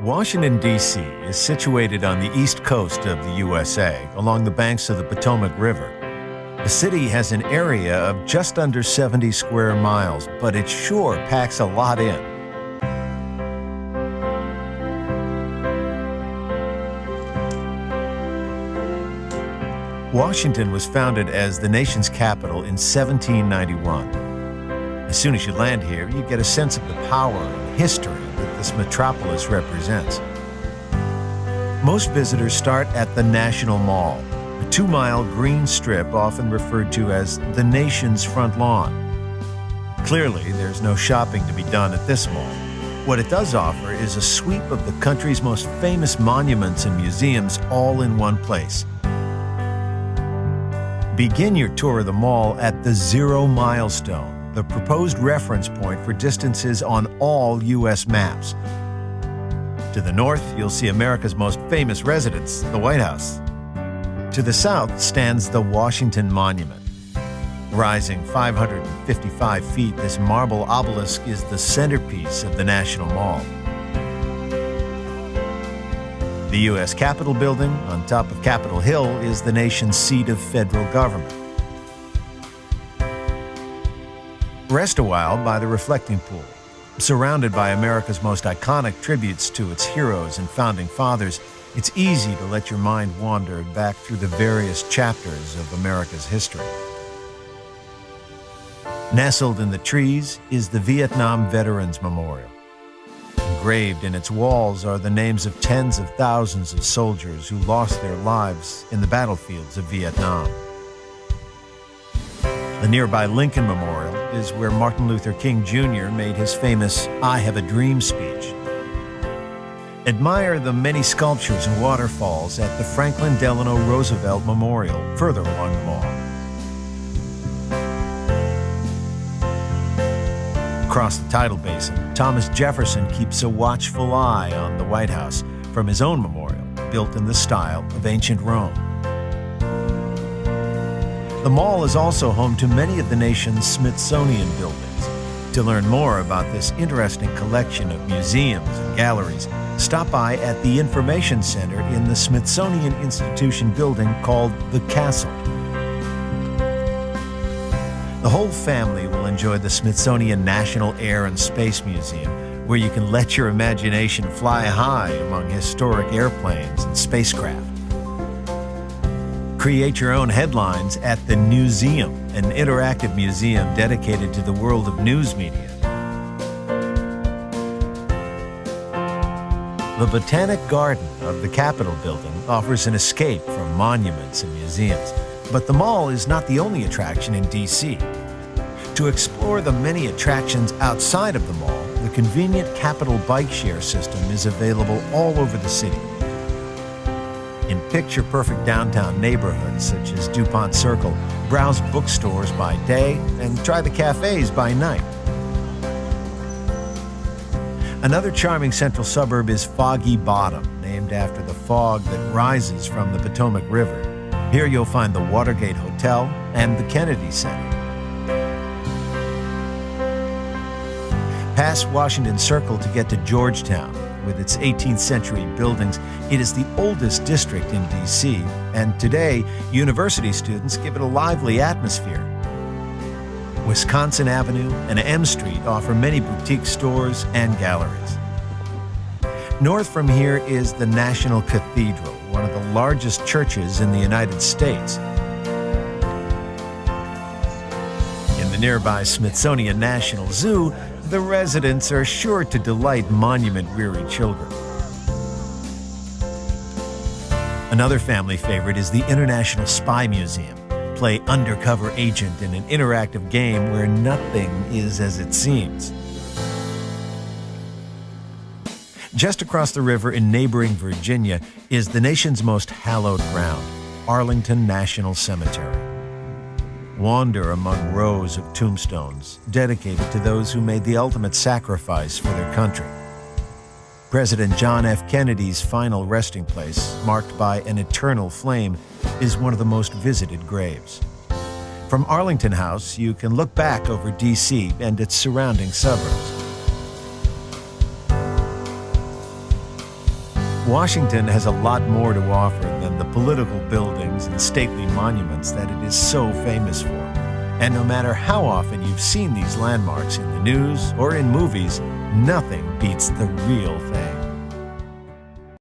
Washington, D.C. is situated on the east coast of the USA, along the banks of the Potomac River. The city has an area of just under 70 square miles, but it sure packs a lot in. Washington was founded as the nation's capital in 1791. As soon as you land here, you get a sense of the power and history that this metropolis represents. Most visitors start at the National Mall, a 2-mile green strip often referred to as the nation's front lawn. Clearly, there's no shopping to be done at this mall. What it does offer is a sweep of the country's most famous monuments and museums all in one place. Begin your tour of the mall at the Zero Milestone, the proposed reference point for distances on all U.S. maps. To the north, you'll see America's most famous residence, the White House. To the south stands the Washington Monument. Rising 555 feet, this marble obelisk is the centerpiece of the National Mall. The U.S. Capitol Building, on top of Capitol Hill, is the nation's seat of federal government. Rest a while by the reflecting pool. Surrounded by America's most iconic tributes to its heroes and founding fathers, it's easy to let your mind wander back through the various chapters of America's history. Nestled in the trees is the Vietnam Veterans Memorial. Engraved in its walls are the names of tens of thousands of soldiers who lost their lives in the battlefields of Vietnam. The nearby Lincoln Memorial is where Martin Luther King Jr. made his famous "I Have a Dream" speech. Admire the many sculptures and waterfalls at the Franklin Delano Roosevelt Memorial, further along the mall. Across the tidal basin, Thomas Jefferson keeps a watchful eye on the White House from his own memorial, built in the style of ancient Rome. The mall is also home to many of the nation's Smithsonian buildings. To learn more about this interesting collection of museums and galleries, stop by at the Information Center in the Smithsonian Institution building called the Castle. The whole family will enjoy the Smithsonian National Air and Space Museum, where you can let your imagination fly high among historic airplanes and spacecraft. Create your own headlines at the Newseum, an interactive museum dedicated to the world of news media. The Botanic Garden of the Capitol Building offers an escape from monuments and museums. But the mall is not the only attraction in D.C. To explore the many attractions outside of the mall, the convenient Capitol bike share system is available all over the city. In picture-perfect downtown neighborhoods such as DuPont Circle, browse bookstores by day and try the cafes by night. Another charming central suburb is Foggy Bottom, named after the fog that rises from the Potomac River. Here you'll find the Watergate Hotel and the Kennedy Center. Pass Washington Circle to get to Georgetown. With its 18th century buildings, it is the oldest district in D.C., and today, university students give it a lively atmosphere. Wisconsin Avenue and M Street offer many boutique stores and galleries. North from here is the National Cathedral, one of the largest churches in the United States. In the nearby Smithsonian National Zoo, the residents are sure to delight monument-weary children. Another family favorite is the International Spy Museum. Play undercover agent in an interactive game where nothing is as it seems. Just across the river in neighboring Virginia is the nation's most hallowed ground, Arlington National Cemetery. Wander among rows of tombstones dedicated to those who made the ultimate sacrifice for their country. President John F. Kennedy's final resting place, marked by an eternal flame, is one of the most visited graves. From Arlington House, you can look back over D.C. and its surrounding suburbs. Washington has a lot more to offer than the political buildings and stately monuments that it is so famous for. And no matter how often you've seen these landmarks in the news or in movies, nothing beats the real thing.